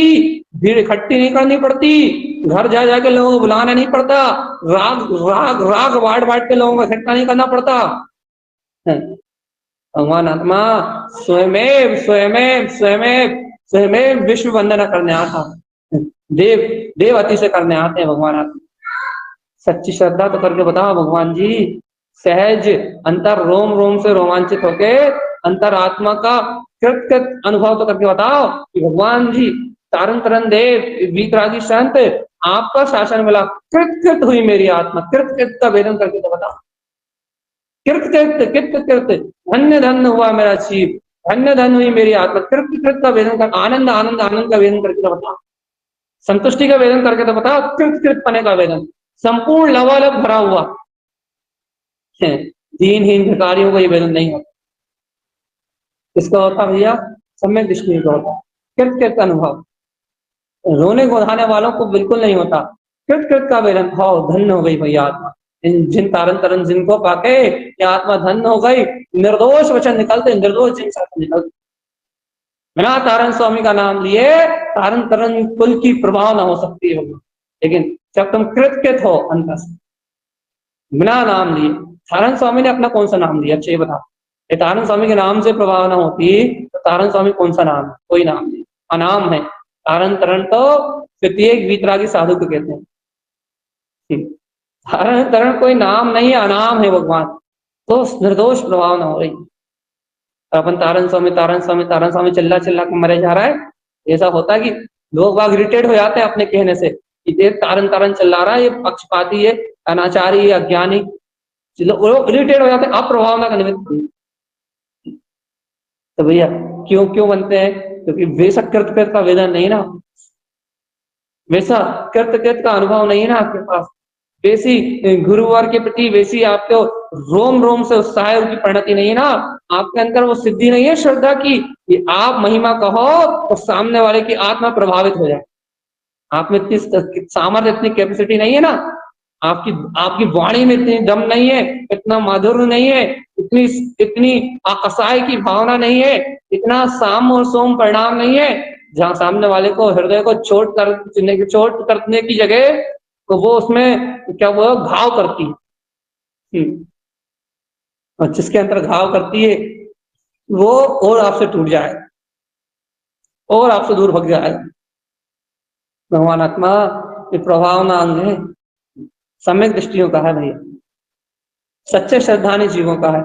भीड़ इकट्ठी नहीं करनी पड़ती, घर जा जाके लोगों को बुलाना नहीं पड़ता, राग बांट के लोगों को इकट्ठा नहीं करना पड़ता। भगवान आत्मा स्वयं विश्व वंदना करने आता, देव अति से करने आते हैं भगवान आत्मा। सच्ची श्रद्धा तो करके बताओ भगवान जी, सहज अंतर रोम रोम से रोमांचित होके अंतर आत्मा का कृत अनुभव तो करके बताओ कि भगवान जी तारण तरन देव वीतरागी संत आपका शासन मिला, कृत हुई मेरी आत्मा, कृत का वेदन करके तो बताओ। कृत धन्य धन्य हुआ मेरा शिव, धन्य धन्य हुई मेरी आत्मा, कृत का वेदन कर, आनंद आनंद आनंद का वेदन करके तो बताओ, संतुष्टि का वेदन करके तो बताओ, कृत पने का वेदन, संपूर्ण लवालब भरा हुआ है। दीनहीन भिखारियों को ये वेदन नहीं होता। किसका होता भैया? सम्यक दृष्टि का होता, कृत अनुभव। रोने गोधाने वालों को बिल्कुल नहीं होता। कृत का वेदन भाव, धन्य हो गई भैया आत्मा, जिन तारण तरन जिनको पाके ये आत्मा धन्य हो गई, निर्दोष वचन निकलते, निर्दोष जिन निकलते, बिना तारण स्वामी का नाम लिए तारण तरन कुल की प्रभाव ना हो सकती है। लेकिन जब तुम कृत हो अंतर से, बिना नाम लिए, तारण स्वामी ने अपना कौन सा नाम लिया? अच्छा ये बता, तारण स्वामी के नाम से प्रभाव ना होती तो तारण स्वामी कौन सा नाम है? कोई नाम नहीं, अनाम है। तारण तरण तो प्रत्येक वीतरागी साधु को कहते हैं। तारण तरण कोई नाम नहीं, अनाम है भगवान, तो निर्दोष प्रभाव ना हो रही। अपन तारण स्वामी चिल्ला के मरे जा रहा है। ऐसा होता है कि लोग बाग इरिटेट हो जाते हैं अपने कहने से कि तारण चिल्ला रहा है, ये पक्षपाती है, अनाचारी, ये अज्ञानी, लोग इरिटेट हो जाते हैं अप्रभाव का निमित्त। तो भैया क्यों बनते हैं? क्योंकि वैसा कृत का वेदन नहीं ना, वैसा कृत का अनुभव नहीं है ना आपके पास, वैसी गुरुवार के प्रति वैसी आपको रोम रोम से उत्साह की परिणति नहीं है ना, आपके अंदर वो सिद्धि नहीं है श्रद्धा की कि आप महिमा कहो तो सामने वाले की आत्मा प्रभावित हो जाए। आप में इतनी सामर्थ्य, इतनी कैपेसिटी नहीं है ना, आपकी वाणी में इतनी दम नहीं है, इतना माधुर्य नहीं है, इतनी आकसाई की भावना नहीं है, इतना साम और सोम परिणाम नहीं है, जहां सामने वाले को हृदय को चोट करने की जगह तो वो उसमें क्या वो घाव करती है। और जिसके अंदर घाव करती है वो और आपसे टूट जाएगा और आपसे दूर भग जाएगा। भगवान आत्मा ये प्रभावना अंग है, सम्यक दृष्टियों का है भैया, सच्चे श्रद्धानी जीवों का है,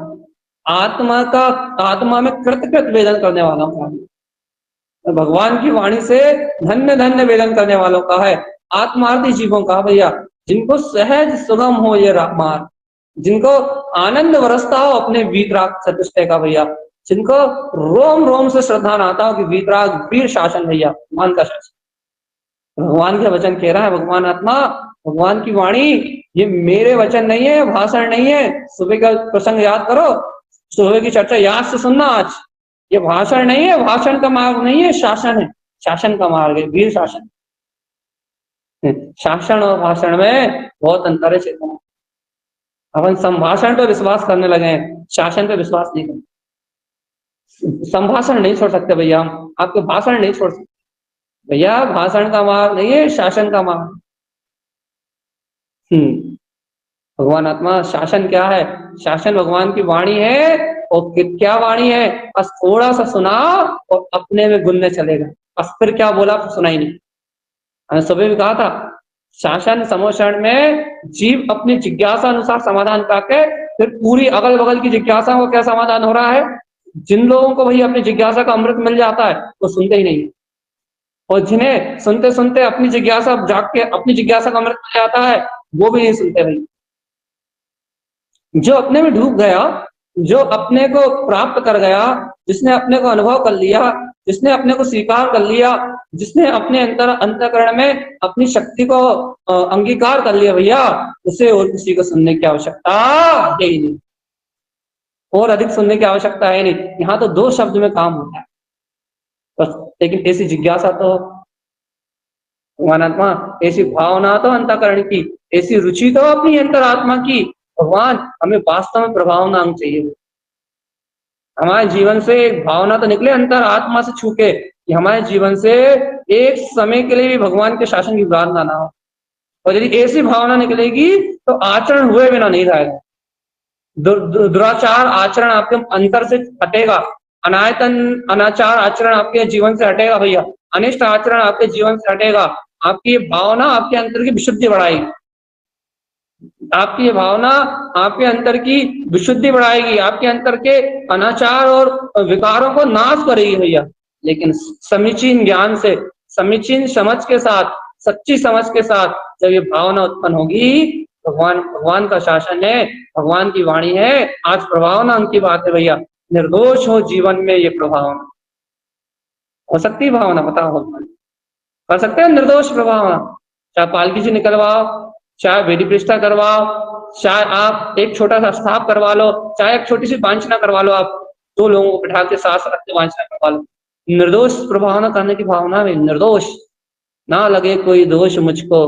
आत्मा में कृत वेदन करने वालों का है, तो भगवान की वाणी से धन्य धन्य वेदन करने वालों का है, आत्मार्थी जीवों का भैया, जिनको सहज सुगम हो ये मार्ग, जिनको आनंद बरसता हो अपने वीतराग चतुष्टय का भैया, जिनको रोम रोम से श्रद्धा आता हो कि वीतराग वीर शासन भैया, भगवान का शासन, भगवान का वचन कह रहा है भगवान आत्मा, भगवान की वाणी, ये मेरे वचन नहीं है, भाषण नहीं है। सुबह का प्रसंग याद करो, सुबह की चर्चा याद से सुनना आज, ये भाषण नहीं है, भाषण का मार्ग नहीं है, शासन है, शासन का मार्ग है, वीर शासन। शासन और भाषण में बहुत अंतर है चेतना। अपन संभाषण पे विश्वास करने लगे हैं, शासन पे विश्वास नहीं करते। संभाषण नहीं छोड़ सकते भैया हम, आपके भाषण नहीं छोड़ सकते भैया। भाषण का मार्ग नहीं है, शासन का मार्ग। हम्म। भगवान आत्मा शासन क्या है? शासन भगवान की वाणी है। और क्या वाणी है? बस थोड़ा सा सुना और अपने में गुनने चलेगा। बस फिर क्या बोला सुना ही नहीं। मैंने सुबह भी कहा था, शासन समोषण में जीव अपनी जिज्ञासा अनुसार समाधान पाके फिर पूरी अगल बगल की जिज्ञासा को क्या समाधान हो रहा है। जिन लोगों को भाई अपनी जिज्ञासा का अमृत मिल जाता है वो सुनते ही नहीं, और जिन्हें सुनते सुनते अपनी जिज्ञासा जाग के अपनी जिज्ञासा का अमृत मिल जाता है वो भी नहीं सुनते भाई। जो अपने में डूब गया, जो अपने को प्राप्त कर गया, जिसने अपने को अनुभव कर लिया, जिसने अपने को स्वीकार कर लिया, जिसने अपने अंतःकरण में अपनी शक्ति को अंगीकार कर लिया भैया, उसे और किसी को सुनने की आवश्यकता है ही नहीं, और अधिक सुनने की आवश्यकता है नहीं। यहाँ तो दो शब्द में काम होता है बस। लेकिन ऐसी जिज्ञासा तो भगवान, ऐसी भावना तो अंतःकरण की, ऐसी रुचि तो अपनी अंतरात्मा की। भगवान हमें वास्तव में प्रभावना आनी चाहिए। हमारे जीवन से एक भावना तो निकले अंतर आत्मा से छूके, कि हमारे जीवन से एक समय के लिए भी भगवान के शासन की प्रार्थना ना हो। और यदि ऐसी भावना निकलेगी तो आचरण हुए बिना नहीं रहेगा। दुराचार आचरण आपके अंतर से हटेगा, अनायतन अनाचार आचरण आपके जीवन से हटेगा भैया, अनिष्ट आचरण आपके जीवन से हटेगा। आपकी भावना आपके अंतर की विशुद्धि बढ़ाएगी, आपकी ये भावना आपके अंतर की विशुद्धि बढ़ाएगी, आपके अंतर के अनाचार और विकारों को नाश करेगी भैया। लेकिन समीचीन ज्ञान से, समीचीन समझ के साथ, सच्ची समझ के साथ जब ये भावना उत्पन्न होगी, भगवान का शासन है, भगवान की वाणी है। आज प्रभावना उनकी बात है भैया। निर्दोष हो जीवन में ये प्रभावना हो सकती है। भावना बताओ भगवान कर सकते हैं निर्दोष प्रभावना। चाहे पालकी जी निकलवाओ, चाहे वेदी प्रतिष्ठा करवाओ, चाहे आप एक छोटा सा स्थाप करवा लो, चाहे एक छोटी सी वांछना करवा लो, आप दो लोगों को बिठा के साथ रख के वांछना करवा लो। निर्दोष प्रभावना करने की भावना में निर्दोष, ना लगे कोई दोष मुझको,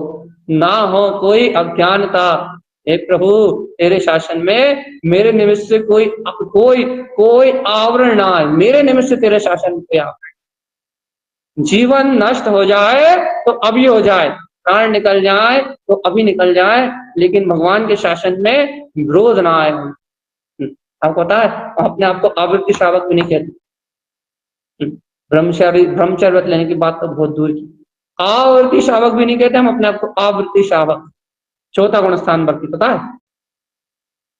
ना हो कोई अज्ञानता। हे प्रभु तेरे शासन में मेरे निमित्त से कोई कोई कोई आवरण ना है, मेरे निमित्त से तेरे शासन पे जीवन नष्ट हो जाए तो अभी हो जाए, प्राण निकल जाए तो अभी निकल जाए, लेकिन भगवान के शासन में विरोध ना आए। आपको पता है, अपने आप को आवृत्ति श्रावक भी नहीं कहते। ब्रह्मचर्य व्रत लेने की बात तो बहुत दूर की, आवृत्ति श्रावक भी नहीं कहते हम अपने आप को। आवृत्ति श्रावक चौथा गुण स्थान वर्ती। पता है,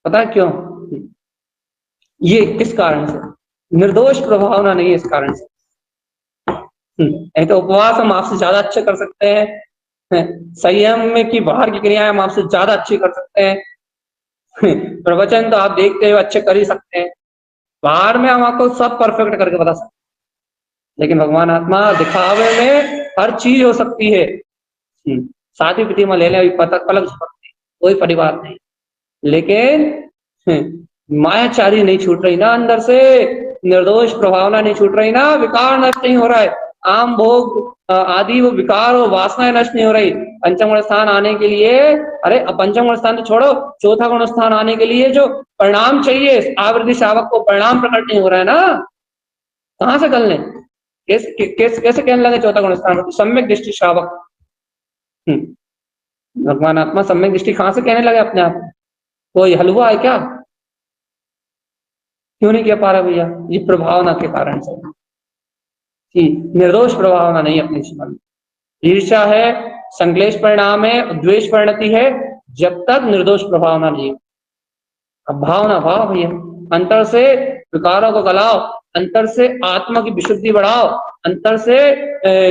पता है क्यों? ये किस कारण से? निर्दोष प्रभावना नहीं है इस कारण से। नहीं तो उपवास हम आपसे ज्यादा अच्छे कर सकते हैं, संयम में की बाहर की क्रियाएं हम आपसे ज्यादा अच्छी कर सकते हैं, प्रवचन तो आप देखते हो अच्छे कर ही सकते हैं, बाहर में हम आपको सब परफेक्ट करके बता सकते हैं। लेकिन भगवान आत्मा दिखावे में हर चीज हो सकती है। शादी प्रतिमा ले ले, पलक झपकती, कोई परिवार नहीं, लेकिन मायाचारी नहीं छूट रही ना अंदर से, निर्दोष प्रभावना नहीं छूट रही ना, विकार नष्ट नहीं हो रहा है, आम भोग आदि वो विकार और वासनाएं नष्ट नहीं हो रही। पंचम गुण स्थान आने के लिए, अरे पंचम गुण स्थान तो छोड़ो, चौथा गुण स्थान आने के लिए जो परिणाम चाहिए आवृत्ति श्रावक को, परिणाम प्रकट नहीं हो रहा है ना, कहाँ से कर लें? कैसे कहने लगे चौथा गुण स्थान? सम्यक दृष्टि श्रावक। भगवान आत्मा सम्यक दृष्टि कहाँ से कहने लगे अपने आप? कोई हलवा है क्या? क्यों नहीं कह पा रहा भैया? ये प्रभावना के कारण से, निर्दोष प्रभावना नहीं अपने जीवन में। ईर्ष्या है, संक्लेश परिणाम है, द्वेष परिणति है, जब तक निर्दोष प्रभावना नहीं है। अब भावना भाव भैया, अंतर से विकारों को गलाओ, अंतर से आत्मा की विशुद्धि बढ़ाओ, अंतर से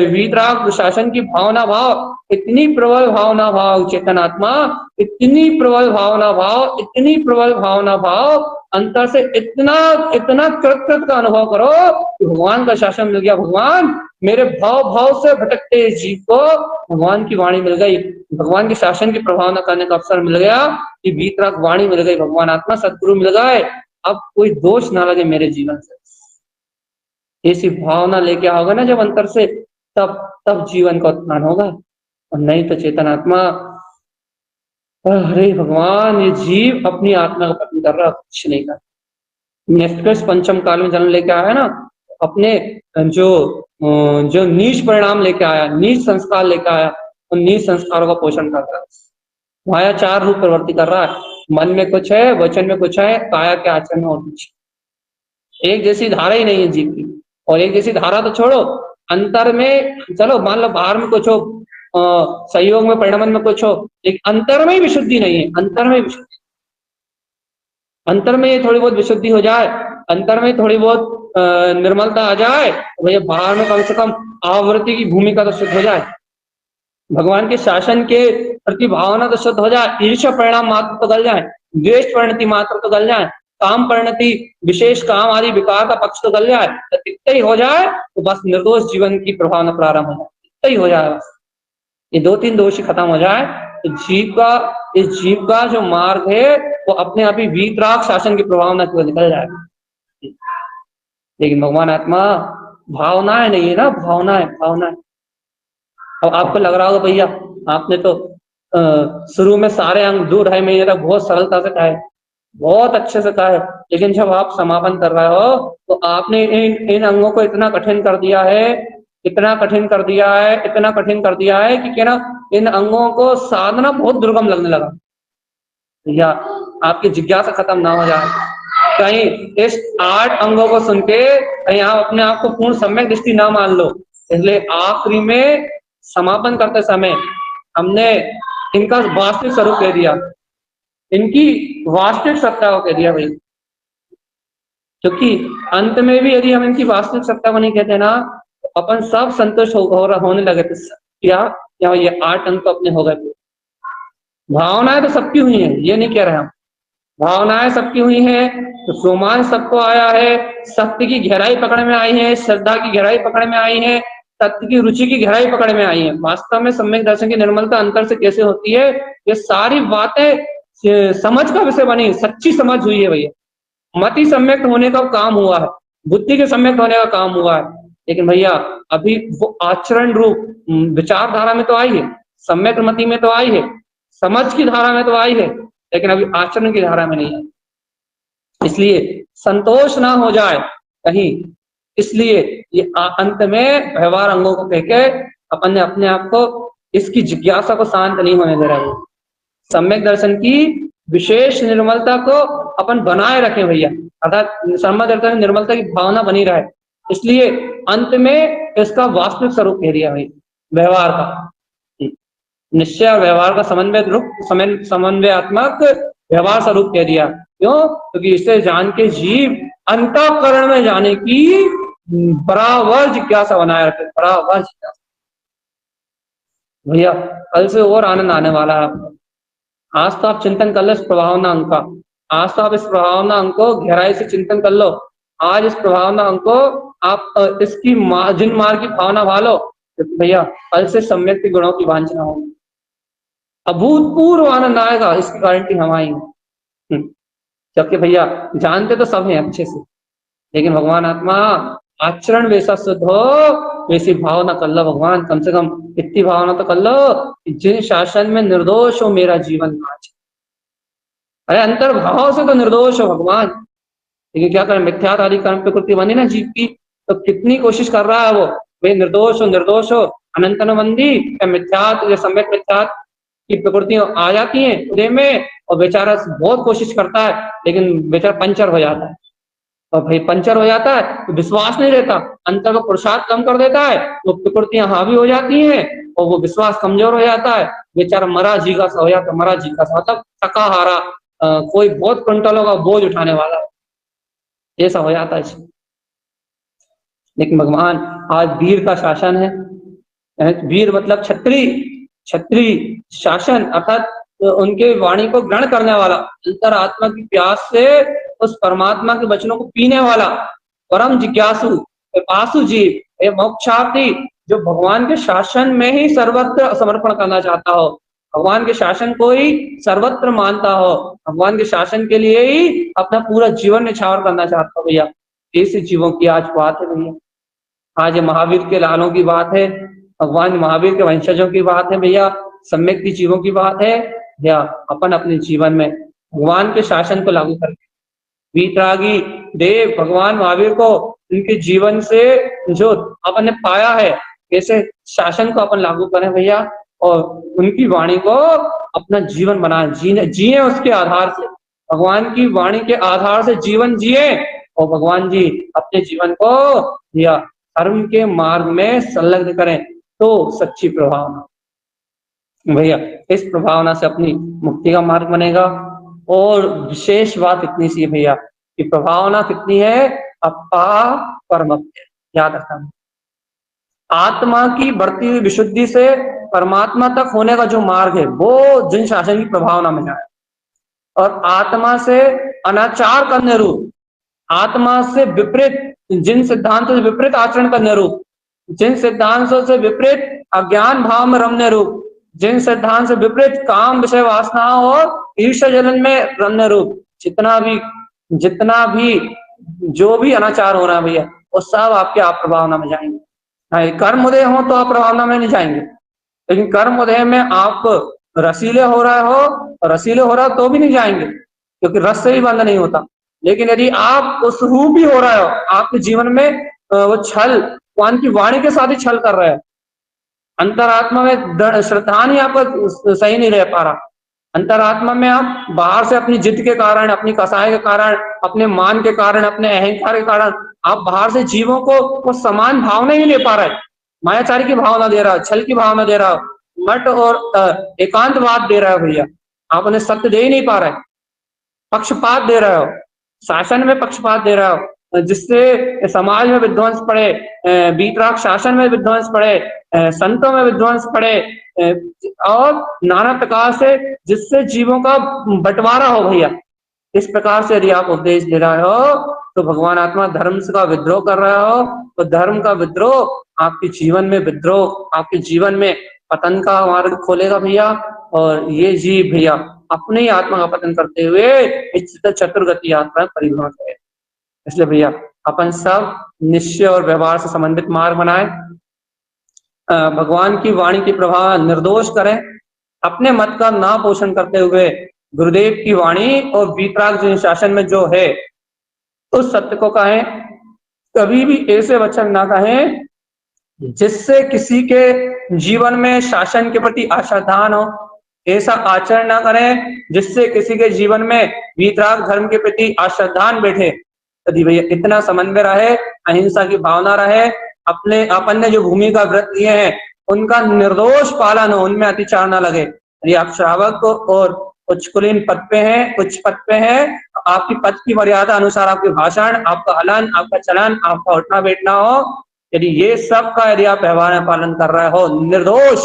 वीतराग शासन की भावना भाव, इतनी प्रबल भावना भाव चेतन आत्मा, इतनी प्रबल भावना भाव, इतनी प्रबल भावना भाव, अंतर से इतना इतना कृत का अनुभव करो कि भगवान का शासन मिल गया। भगवान मेरे भाव से भटकते जीव को भगवान की वाणी मिल गई, भगवान के शासन की प्रभावना करने का अवसर मिल गया, कि वीतराग वाणी मिल गई, भगवान आत्मा सदगुरु मिल गए, अब कोई दोष ना लगे मेरे जीवन से। ऐसी भावना लेके आओगे ना जब अंतर से, तब जीवन का उत्थान होगा। और नहीं तो चेतन आत्मा, अरे भगवान, ये जीव अपनी आत्मा का पतन कर रहा, कुछ नहीं कर। निष्कृष्ट पंचम काल में जन्म लेके आया ना, अपने जो जो नीच परिणाम लेके आया, नीच संस्कार लेके आया, उन नीच संस्कारों का पोषण कर रहा है। माया चार रूप प्रवृत्ति कर रहा है, मन में कुछ है, वचन में कुछ है, काया के आचरण में और कुछ। एक जैसी धारा ही नहीं है जीव की। और एक जैसी धारा तो छोड़ो, अंतर में चलो मान लो बाहर में कुछ हो, सहयोग में परिणमन में कुछ हो, लेकिन अंतर में ही विशुद्धि नहीं है। अंतर में विशुद्धि, अंतर में ये थोड़ी बहुत विशुद्धि हो जाए, अंतर में थोड़ी बहुत निर्मलता आ जाए, तो भैया बाहर में कम से कम आवृत्ति की भूमिका तो शुद्ध हो जाए, भगवान के शासन के प्रति भावना तो शुद्ध हो जाए, ईर्ष्या परिणाम मात्र तो गल जाए, द्वेष परिणति मात्र तो गल जाए, काम परिणति विशेष काम आदि विकार का पक्ष तो गल जाए, तो इतना ही हो जाए तो बस निर्दोष जीवन की प्रभावना प्रारंभ हो जाए, इतना ही हो जाए बस। ये दो तीन दोष ही खत्म हो जाए तो इस जीव का जो मार्ग है वो अपने आप ही वीतराग शासन की प्रभावना की ओर निकल जाएगा। लेकिन भगवान आत्मा भावनाएं नहीं है ना, भावनाएं भावनाएं। अब आपको लग रहा होगा भैया आपने तो शुरू में सारे अंग 2-2.5 महीने तक बहुत सरलता से कहा है, बहुत अच्छे से कहा है, लेकिन जब आप समापन कर रहे हो तो आपने इन अंगों को इतना कठिन कर दिया है, इतना कठिन कर दिया है, इतना कठिन कर दिया है कि क्या ना, इन अंगों को साधना बहुत दुर्गम लगने लगा। या आपकी जिज्ञासा खत्म ना हो जाए, कहीं इस 8 अंगों को सुन के कहीं आप अपने आप को पूर्ण सम्यक दृष्टि ना मान लो। इसलिए आखिरी में समापन करते समय हमने इनका वास्तविक स्वरूप कह दिया, इनकी वास्तविक सत्ता को कह दिया भाई। क्योंकि अंत में भी यदि हम इनकी वास्तविक सत्ता को नहीं कहते ना, तो अपन सब संतुष्ट होने लगे थे। क्या ये 8 अंक तो अपने हो गए। भावनाएं तो सबकी हुई हैं, ये नहीं कह रहे हम, भावनाएं सबकी हुई हैं, तो रोमांच सबको आया है, सत्य की गहराई पकड़ में आई है, श्रद्धा की गहराई पकड़ में आई है, सत्य की रुचि की गहराई पकड़ में आई है। वास्तव में सम्यक दर्शन की निर्मलता अंतर से कैसे होती है, ये सारी बातें समझ का विषय बनी, सच्ची समझ हुई है भैया। मति सम्यक होने का काम हुआ है, बुद्धि के सम्यक होने का काम हुआ है, लेकिन भैया अभी वो आचरण रूप विचारधारा में तो आई है, सम्यक मति में तो आई है, समझ की धारा में तो आई है, लेकिन अभी आचरण की धारा में नहीं है। इसलिए संतोष ना हो जाए कहीं, इसलिए ये अंत में व्यवहार अंगों को कहके अपन ने अपने आप को इसकी जिज्ञासा को शांत नहीं होने दे रहे। सम्यक दर्शन की विशेष निर्मलता को अपन बनाए रखें भैया, अर्थात सम्यक दर्शन निर्मलता की भावना बनी रहे। इसलिए अंत में इसका वास्तविक स्वरूप कह दिया भाई, व्यवहार का निश्चय और व्यवहार का समन्वयात्मक व्यवहार स्वरूप कह दिया। क्यों? क्योंकि इसे जान के जीव अंतःकरण में जाने की बराबर जिज्ञासा बनाए रखे, बराबर जिज्ञासा। भैया कल से और आनंद आने वाला है आपको। आज तो आप चिंतन कर लो इस प्रभावना अंक का, आज तो आप इस प्रभावना अंक को गहराई से चिंतन कर लो। आज इस प्रभावना अंक को आप इसकी जिन मार्ग की भावना भालो, भैया कल से सम्यक के गुणों की वांछना होगी, अभूतपूर्व आनंद आएगा, इसकी गारंटी हम आएंगे। जबकि भैया जानते तो सब हैं अच्छे से, लेकिन भगवान आत्मा आचरण वैसा शुद्ध हो, वैसी भावना कर लो। भगवान कम से कम इतनी भावना तो कर लो कि जिन शासन में निर्दोष हो मेरा जीवन काज। अरे अंतर भाव से तो निर्दोष हो भगवान, लेकिन क्या करें, मिथ्यात आदि कर्म प्रकृति बनी ना जीव की, तो कितनी कोशिश कर रहा है वो, भाई निर्दोष हो अनंतनबंदी या मिथ्यात या सम्यक मिथ्यात की प्रकृति आ जाती है उदय में, और बेचारा बहुत कोशिश करता है लेकिन बेचारा पंचर हो जाता है। और भाई पंचर हो जाता है तो विश्वास नहीं रहता, अंतर का पुरुषार्थ कम कर देता है, वो प्रकृतियां हावी हो जाती हैं और वो विश्वास कमजोर हो जाता है, बेचारा मरा जी का सा हो जाता, मरा जी का सा, मतलब थका हारा, कोई बहुत क्विंटलों का बोझ उठाने वाला ऐसा हो जाता है। लेकिन भगवान आज वीर का शासन है, वीर मतलब छत्री शासन, अर्थात उनके वाणी को ग्रहण करने वाला, अंतरात्मा की प्यास से उस परमात्मा के वचनों को पीने वाला, परम जिज्ञासु पासु जीव, मोक्षार्थी, जो भगवान के शासन में ही सर्वत्र समर्पण करना चाहता हो, भगवान के शासन को ही सर्वत्र मानता हो, भगवान के शासन के लिए ही अपना पूरा जीवन निछावर करना चाहता हो। भैया ऐसे जीवों की आज बात है भैया, आज महावीर के लालों की बात है, भगवान महावीर के वंशजों की बात है भैया, सम्यक जीवों की बात है या अपन अपने जीवन में भगवान के शासन को लागू करके वीतरागी देव भगवान महावीर को उनके जीवन से जो अपन ने पाया है कैसे शासन को अपन लागू करें भैया, और उनकी वाणी को अपना जीवन बनाए, जिए उसके आधार से, भगवान की वाणी के आधार से जीवन जिए, और भगवान जी अपने जीवन को या धर्म के मार्ग में संलग्न करें, तो सच्ची प्रभावना भैया, इस प्रभावना से अपनी मुक्ति का मार्ग बनेगा। और विशेष बात इतनी सी भैया कि प्रभावना कितनी है, अपा परम, याद रखना, आत्मा की बढ़ती हुई विशुद्धि से परमात्मा तक होने का जो मार्ग है वो जिन शासन की प्रभावना में है, और आत्मा से अनाचार करने रूप, आत्मा से विपरीत जिन सिद्धांतों से विपरीत आचरण करने रूप, जिन सिद्धांतों से विपरीत अज्ञान भाव में रमने रूप, जिन सिद्धांत से विपरीत काम विषय वासनाओं और ईर्ष्या जलन में रमने रूप, जितना भी जो भी अनाचार हो रहा है भैया, वो सब आपके आप प्रभावना में जाएंगे। कर्म उदय हो तो आप प्रभावना में नहीं जाएंगे, लेकिन कर्म उदय में आप रसीले हो रहा हो, रसीले हो रहा हो तो भी नहीं जाएंगे, क्योंकि रस से भी बंद नहीं होता। लेकिन यदि आप उस रूप ही हो रहा हो, आपके जीवन में वो छल, भगवान की वाणी के साथ ही छल कर रहे हैं, अंतरात्मा में श्रद्धा नहीं आपका सही नहीं रह पा रहा, अंतरात्मा में आप बाहर से अपनी जिद के कारण, अपनी कसाई के कारण, अपने मान के कारण, अपने अहंकार के कारण आप बाहर से जीवों को वो समान भावना ही ले पा रहे, मायाचारी की भावना दे रहा, छल की भावना दे रहा, मठ और एकांतवाद दे रहा है भैया, आप उन्हें सत्य दे ही नहीं पा रहे, पक्षपात दे रहे हो, शासन में पक्षपात दे रहे हो, जिससे समाज में विध्वंस पड़े, वीतराग शासन में विध्वंस पड़े, संतों में विध्वंस पड़े, और नाना प्रकार से जिससे जीवों का बंटवारा हो भैया। इस प्रकार से यदि आप उपदेश दे रहे हो तो भगवान आत्मा धर्म का विद्रोह कर रहा हो, तो धर्म का विद्रोह आपके जीवन में विद्रोह, आपके जीवन में पतन का मार्ग खोलेगा भैया। और ये जीव भैया अपने ही आत्मा का पतन करते हुए इस चतुर्गति यात्रा परिभ्रमण है। इसलिए भैया अपन सब निश्चय और व्यवहार से संबंधित मार्ग बनाए, भगवान की वाणी की प्रभाव निर्दोष करें, अपने मत का ना पोषण करते हुए गुरुदेव की वाणी और वीतराग जिन शासन में जो है उस सत्य को कहें, कभी भी ऐसे वचन ना कहें जिससे किसी के जीवन में शासन के प्रति अश्रद्धान हो, ऐसा आचरण ना करें जिससे किसी के जीवन में वीतराग धर्म के प्रति अश्रद्धान बैठे। यदि भैया इतना समन्वय रहे, अहिंसा की भावना रहे, अपने अपन ने जो भूमि का व्रत लिए हैं उनका निर्दोष पालन हो, उनमें अतिचार न लगे। यदि आप श्रावक को और उच्च कुलीन पद पे हैं, उच्च पद पे हैं, आपकी पद की मर्यादा अनुसार आपके भाषण, आपका हलन, आपका चलन, आपका उठना बैठना हो, यदि ये सब का यदि आप व्यवहार में पालन कर रहे हो निर्दोष,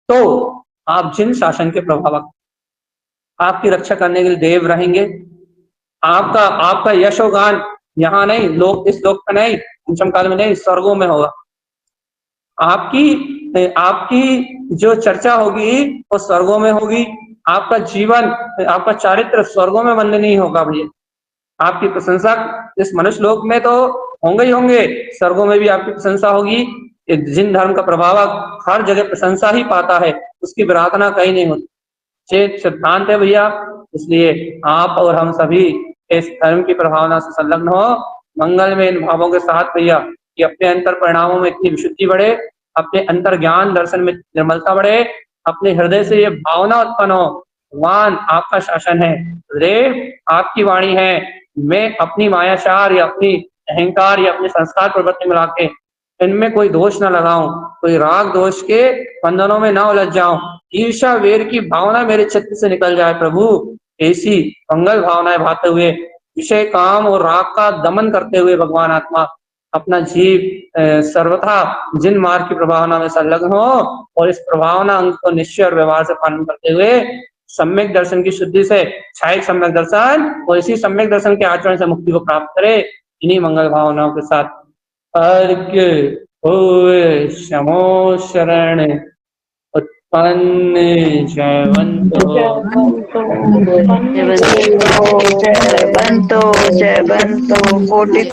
तो आप जिन शासन के प्रभावक, आपकी रक्षा करने के लिए देव रहेंगे। आपका यशोगान यहाँ नहीं, लोग इस लोक का नहीं, पंचम काल में नहीं, स्वर्गों में होगा। आपकी जो चर्चा होगी वो स्वर्गों में होगी, आपका जीवन, आपका चारित्र स्वर्गों में वंदनीय होगा भैया। आपकी प्रशंसा इस मनुष्य लोक में तो होंगे ही होंगे, स्वर्गों में भी आपकी प्रशंसा होगी। जिन धर्म का प्रभावक हर जगह प्रशंसा ही पाता है, उसकी विराधना कहीं नहीं होती, चेत सिद्धांत है भैया। इसलिए आप और हम सभी इस धर्म की प्रभावना से संलग्न हो, मंगल में इन भावों के साथ भैया कि अपने अंतर परिणामों में इतनी विशुद्धि बढ़े, अपने अंतर ज्ञान दर्शन में निर्मलता बढ़े, अपने हृदय से ये भावना उत्पन्न हो, भगवान आपका शासन है, देव आपकी वाणी है, मैं अपनी मायाचार या अपनी अहंकार या अपने संस्कार प्रवृत्ति मिला के इनमें कोई दोष न लगाऊं, कोई राग दोष के बंधनों में न उलझ जाऊं, ईर्ष्या वेर की भावना मेरे चित्त से निकल जाए प्रभु। ऐसी मंगल भावनाएं भाते हुए विषय काम और राग का दमन करते हुए भगवान आत्मा अपना जीव सर्वथा जिन मार्ग की प्रभावना में संलग्न हो, और इस प्रभावना अंग को निश्चय और व्यवहार से पालन करते हुए सम्यक दर्शन की शुद्धि से क्षायिक सम्यक दर्शन और इसी सम्यक दर्शन के आचरण से मुक्ति को प्राप्त करे। इन्हीं मंगल भावनाओं के साथ अर्घ्य होए शमो शरण उत्पन्न जयवंतो जय बंतो कोटि